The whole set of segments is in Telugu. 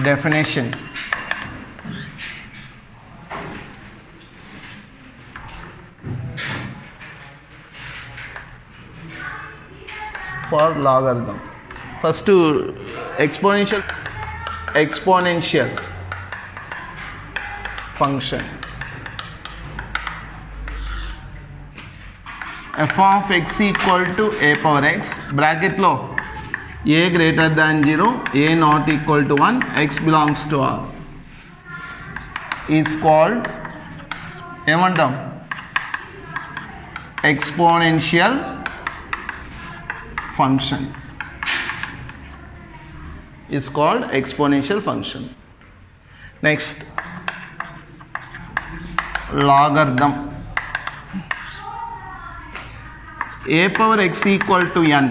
Definition. For logarithm, first exponential function f of x equal to a power x bracket lo a greater than 0, a not equal to 1, x belongs to R is called ఏమంటాం exponential function is called exponential function. Next, logarithm. A power x equal to n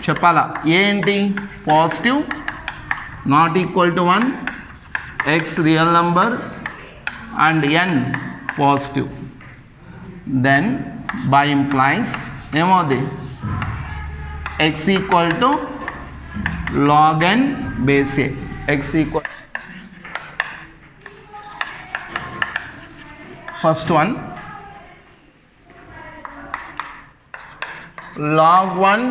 చెప్పాలా ఏ ఏంటి positive not equal to 1, x real number and n positive, then by implies ఏమవుతుంది x equal to log n base a. X equal first one log 1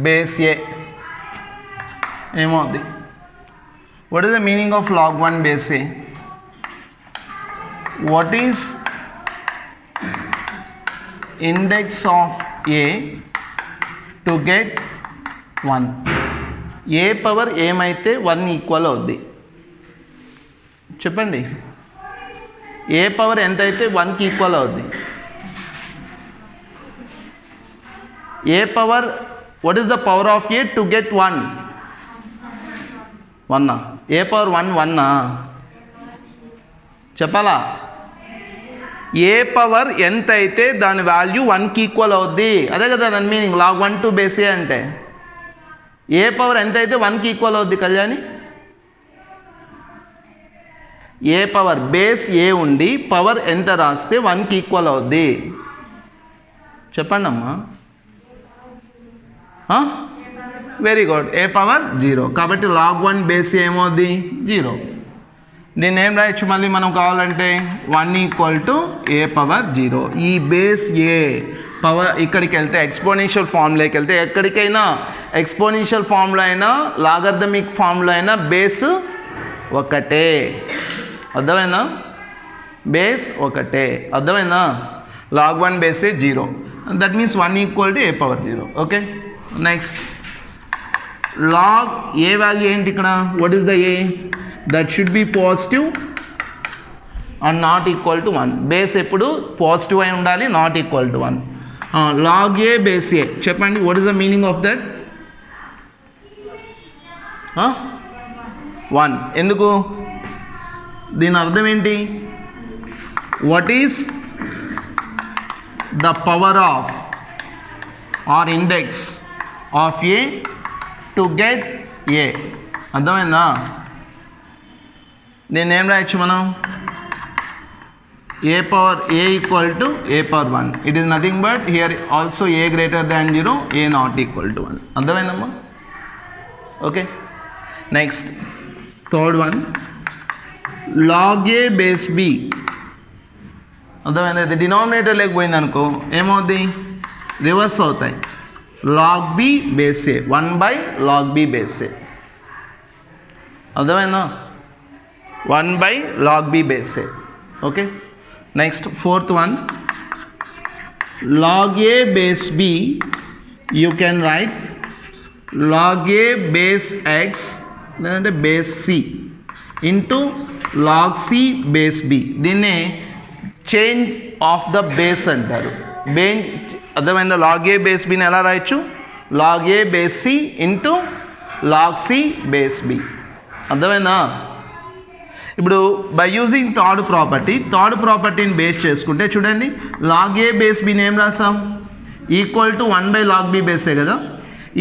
base a ఏమవుతుంది. What is the meaning of log 1 base a? What is index of a to get 1? A power ఏమైతే 1 ఈక్వల్ అవుద్ది చెప్పండి. ఏ పవర్ ఎంత అయితే 1కి ఈక్వల్ అవుద్ది. A power what is the power of A to get 1? 1 A power 1 చెప్పాలా. ఏ పవర్ ఎంత అయితే దాని వాల్యూ 1కి ఈక్వల్ అవుద్ది, అదే కదా దాని meaning log 1 to base a అంటే. ఏ పవర్ ఎంత అయితే 1కి ఈక్వల్ అవుద్ది కళ్యాణి. ఏ పవర్ బేస్ ఏ ఉండి పవర్ ఎంత రాస్తే 1కి ఈక్వల్ అవుద్ది చెప్పండి అమ్మా. Very good. ఏ పవర్ 0 కాబట్టి log 1 బేస్ ఏమవుద్ది 0. దీన్ని ఏం రాయొచ్చు మళ్ళీ మనం కావాలంటే 1 ఈక్వల్ టు ఏ పవర్ 0. ఈ బేస్ ఏ పవర్ ఇక్కడికి వెళ్తే ఎక్స్పోనెన్షియల్ ఫామ్లోకి వెళ్తే ఎక్కడికైనా ఎక్స్పోనెన్షియల్ ఫామ్లో అయినా లాగర్థమిక్ ఫామ్లో అయినా బేస్ ఒకటే. అర్థమైందా? బేస్ ఒకటే. అర్థమైందా? log 1 base 0, that means 1 equal to A power 0. Okay. Next log A value ఏంటి ఇక్కడ? What is the A? That should be positive and not equal to 1. Base ఎప్పుడు పాజిటివ్ అయి ఉండాలి, not equal to 1. Log A base A చెప్పండి. What is the meaning of that? 1. ఎందుకు? దీని అర్థం ఏంటి? What is the power of or index of A to get a. అర్థమైందా? దీన్ని ఏం రాయొచ్చు మనం? a power a equal to a power 1. It is nothing but here also a greater than 0, a not equal to 1. అర్థమైందమ్మా? Okay. Next third one log a base b. అర్థమైంది? అది డినామినేటర్ లేకపోయింది అనుకో ఏమవుద్ది? రివర్స్ అవుతాయి. log b base a 1/log b base a. అర్థమైందా? 1/log b base a. Okay. Next fourth one log a base b you can write log a base x లేదంటే base c into log c base b. దీన్నే చేంజ్ ఆఫ్ ద బేస్ అంటారు. అర్థమైందా? log a base bని ఎలా రాయొచ్చు? log a base c into log c base b. అర్థమైందా? ఇప్పుడు బై యూజింగ్ థర్డ్ ప్రాపర్టీని బేస్ చేసుకుంటే చూడండి, log a బేస్ బీని ఏం రాసాం? ఈక్వల్ టు 1/log b బేసే కదా.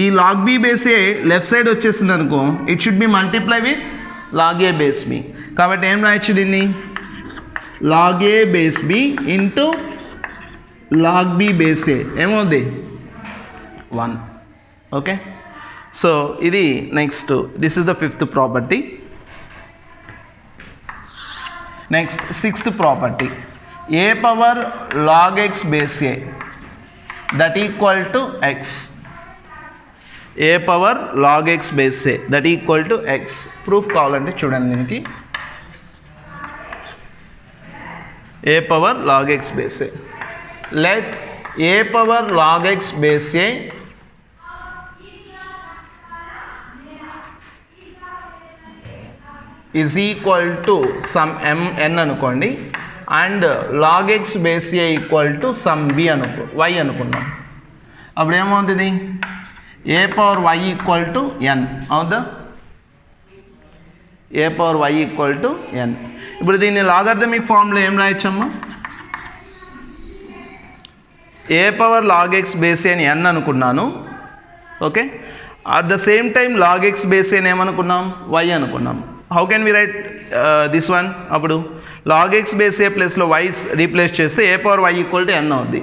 ఈ log b బేసే లెఫ్ట్ సైడ్ వచ్చేసింది అనుకో, it should be multiply with log a base b. కాబట్టి ఏం రాయొచ్చు దీన్ని? log a base b into log b base a ఏమవుద్ది 1. ఓకే, సో ఇది next, this is the 5th property. Next 6th property, a power log x base a that equal to x. a power log x base a that equal to x. Proof కావాలంటే చూడండి, దీనికి a power log x base a. Let a power log x base a is equal to some n అనుకోండి, and log x base a equal to some b y అనుకున్నాం. అప్పుడు ఏమవుతుంది, a power y equal to n అవుదా, a power y equal to n. ఇప్పుడు దీన్ని లాగర్థమిక్ ఫామ్లో ఏం రాయొచ్చమ్మా, a పవర్ log x base a అని n అనుకున్నాను. Okay, at the same time log x base a ఏమనుకున్నాం, y అనుకున్నాం. How can we write this one, అప్పుడు log x base a ప్లేస్లో y రీప్లేస్ చేస్తే a power y equal to n అవుద్ది.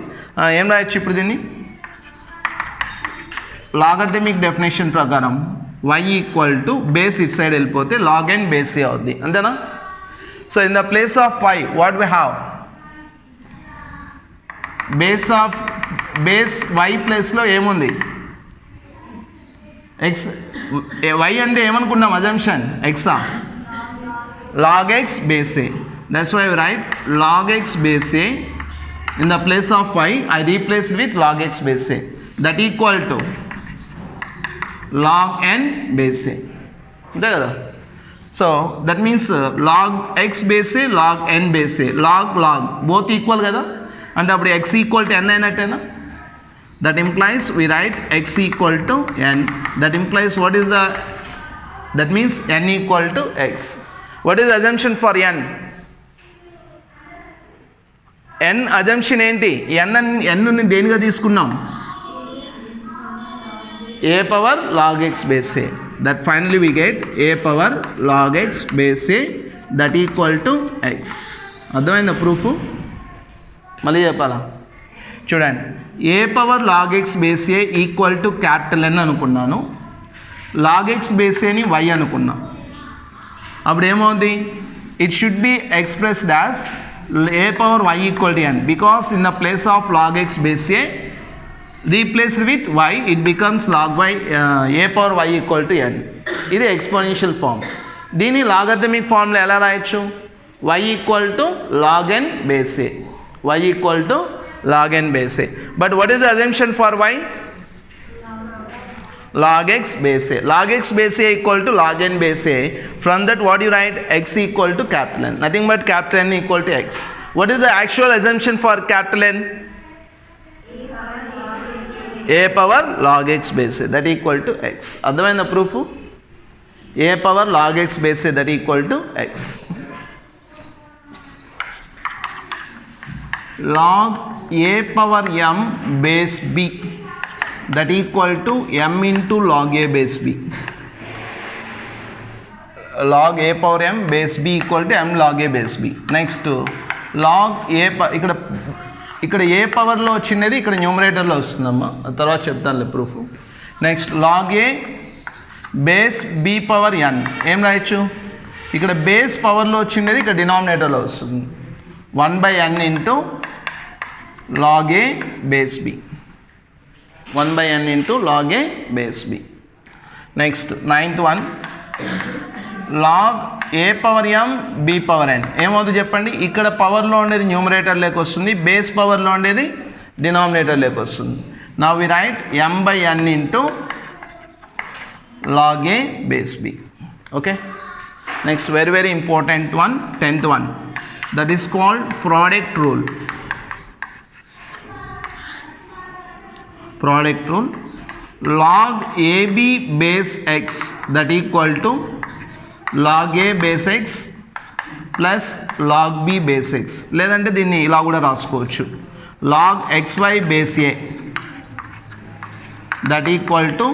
ఏం రాయొచ్చు ఇప్పుడు దీన్ని, లాగర్థమిక్ డెఫినేషన్ ప్రకారం y equal to base it side వెళ్ళిపోతే log n base a అవుద్ది, అంతేనా. So in the place of y what we have, base y ప్లేస్లో ఏముంది, x. y అంటే ఏమనుకున్నాం అజంప్షన్, ఎక్సా, log x base a. That's why we write log x base a in the place of y I replace it with log x base a that equal to log n base a. అంతే కదా. So that means log x base a log n base a, log both equal కదా, అంటే అప్పుడు x equal to n అయినట్టేనా. That implies we write x equal to n. That implies what is the, that means n equal to x. What is the assumption for n? n assumption ఏంటి, n ని దేనిగా తీసుకున్నాం, a power log x base a. That finally we get a power log x base a that equal to x. అర్థమైందా ప్రూఫ్, మళ్ళీ చెప్పాలా చూడండి. a పవర్ log x base a equal to capital N అనుకున్నాను, log x base a ని y అనుకున్నా. అప్పుడు ఏమవుతుంది, it should be expressed as a power y equal to n, because in the place of log x base a replaced with y it becomes log y, a power y equal to n. ఇది ఎక్స్పోనెన్షియల్ ఫార్మ్. దీన్ని లాగర్థమిక్ ఫార్మ్లో ఎలా రాయొచ్చు, y equal to log n base a, y equal to log n base a. But what is the assumption for y, log x base a. Log x base a equal to log n base a. From that what you write, x equal to capital N, nothing but capital N equal to x. What is the actual assumption for capital N, a power log x base a that equal to x. అర్థమైందా proof, a power log x base a that equal to x. log a power m base b that equal to m into log a base b. log a power m base b equal to m log a base b. Next log a, ఇక్కడ ఏ పవర్లో వచ్చినది ఇక్కడ న్యూమరేటర్లో వస్తుందమ్మా, తర్వాత చెప్తానులే proof. Next log a base b power n ఏం రాయొచ్చు, ఇక్కడ బేస్ పవర్లో వచ్చినది ఇక్కడ డినామినేటర్లో వస్తుంది, 1/n into log a base b, 1/n into log a base b. Next 9th one, log a power m b power n ఏమవుతుంది చెప్పండి, ఇక్కడ పవర్లో ఉండేది న్యూమరేటర్లోకి వస్తుంది, బేస్ పవర్లో ఉండేది డినామినేటర్లోకి వస్తుంది. Now we write m/n into log a base b. Okay, next very important one, 10th one, that is called product rule. Product rule, log ab base x that equal to log a base x plus log b base x, లేదంటే దీన్ని ఇలా కూడా రాసుకోవచ్చు, log xy base a that equal to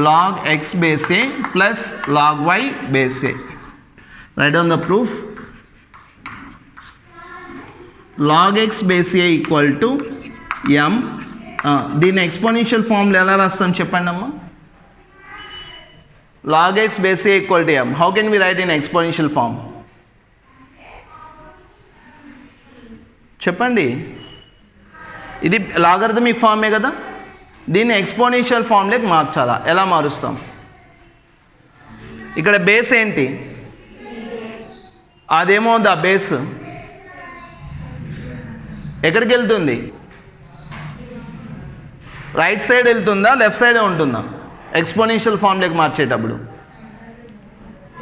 log x base a plus log y base a. Write down the proof, log x base a equal to ఎం. దీన్ని ఎక్స్పోనెన్షియల్ ఫార్ములా ఎలా రాస్తాం చెప్పండి అమ్మా. log x base a equal to m. How can we write in exponential form? చెప్పండి. ఇది లాగరిథమిక్ ఫార్మే కదా, దీన్ని ఎక్స్పోనెన్షియల్ ఫార్మ్లోకి మార్చాలా. ఎలా మారుస్తాం? ఇక్కడ బేస్ ఏంటి? అదేమవుద్ది, ఆ బేస్ ఎక్కడికి వెళ్తుంది? రైట్ సైడ్ వెళ్తుందా, లెఫ్ట్ సైడే ఉంటుందా? ఎక్స్పోనెన్షియల్ ఫార్మ్లోకి మార్చేటప్పుడు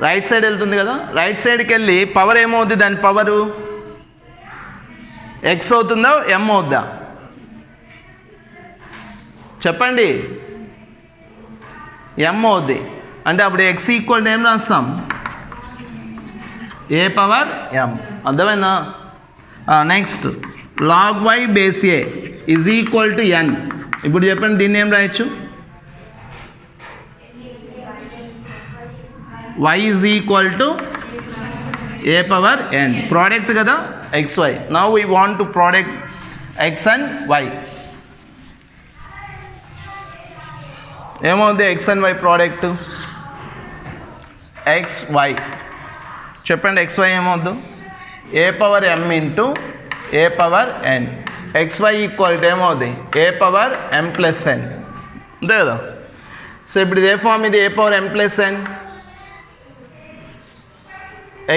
రైట్ సైడ్ వెళ్తుంది కదా. రైట్ సైడ్కి వెళ్ళి పవర్ ఏమవుద్ది? దాని పవరు ఎక్స్ అవుతుందా, ఎం అవుద్దా? చెప్పండి. ఎం అవుద్ది. అంటే అప్పుడు ఎక్స్ ఈక్వల్ టు ఏం రాస్తాం? A power M. అర్థమైందా? Next log Y base A is equal to N. ఇప్పుడు చెప్పండి, దీన్ని ఏం రాయొచ్చు? y is equal to a power n. Product kada xy. Now we want to product x and y. ఏమవుతుంది x and y product? xy. చెప్పండి xy ఏమవుద్దు? a power m into a power n. xy equal to ఏమవుతుంది? a power m plus n. అంతే కదా. సో ఇప్పుడు ఇది ఏ ఫామ్? ఇది a power m plus n.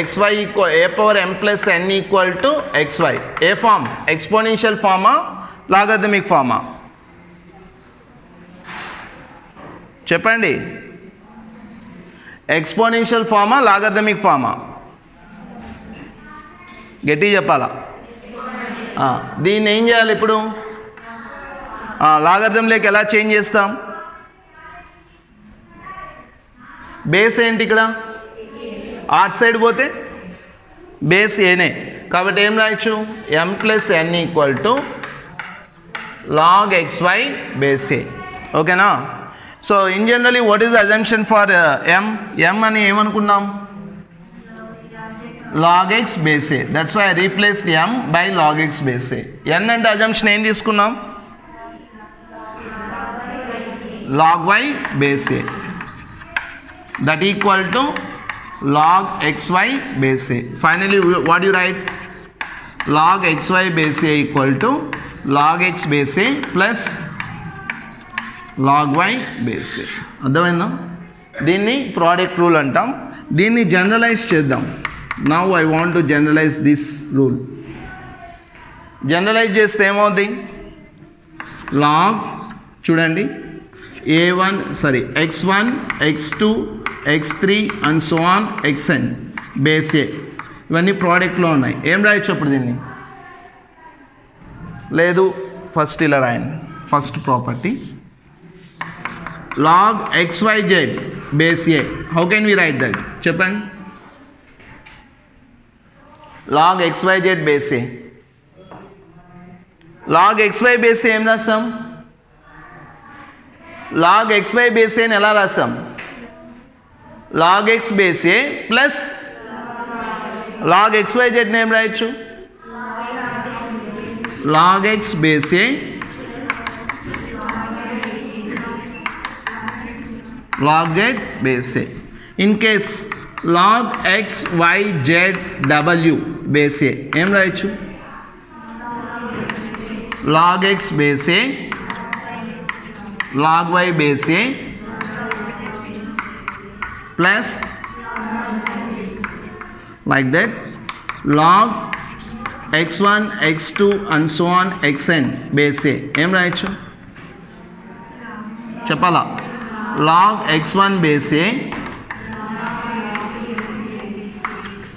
xy equal a power m plus n equal to xy. ఏ ఫామ్? ఎక్స్పోనెన్షియల్ ఫామా, లాగరిథమిక్ ఫామా? చెప్పండి. ఎక్స్పోనెన్షియల్ ఫామా, లాగరిథమిక్ ఫామా? గట్టిగా చెప్పాలా. దీన్ని ఏం చేయాలి ఇప్పుడు? లాగరిథంలోకి ఎలా చేంజ్ చేస్తాం? బేస్ ఏంటి ఇక్కడ? ఆర్ట్ సైడ్ పోతే బేస్ ఏనే కాబట్టి ఏం రాయొచ్చు? M plus N equal to log XY base A. ఓకేనా? So in generally what is the assumption for M? M అని ఏమనుకున్నాం? Log X base A. That's why I replaced M by log X base A. N అంటే అజంప్షన్ ఏం తీసుకున్నాం? Log Y base A. That equal to log xy base a. Finally what do you write? log xy base a equal to log x base a plus log y base a. అర్థమైందా? దీన్ని ప్రోడక్ట్ రూల్ అంటాం. దీన్ని జనరలైజ్ చేద్దాం. Now I want to generalize this rule. Generalize చేస్తే ఏమవుతుంది? లాగ్ చూడండి x1 x2 x3 and so on xn base A. ఇవన్నీ ప్రోడక్ట్లో ఉన్నాయి. ఏం రాయొచ్చు అప్పుడు దీన్ని? లేదు, ఫస్ట్ ఇలా రాయండి. First property log xyz base A. How can we write that? చెప్పండి. Log xyz base A. Log xy base A ఏం రాస్తాం? లాగ్ xy బేస్ ఏని ఎలా రాస్తాం? log x base a plus log xyz name రాయొచ్చు. log x base a log z base a. in case log x y z w base a ఏం రాయొచ్చు? log x base a log y base a plus like that log x1 x2 and so on xn base a. ఏం రాయొచ్చు చెప్పాలా? log x1 base a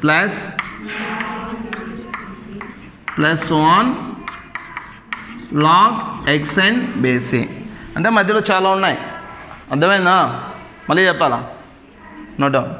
plus so on log xn base a. అంటే మధ్యలో చాలా ఉన్నాయి. అర్థమైందా? మళ్ళీ చెప్పాలా? No doubt.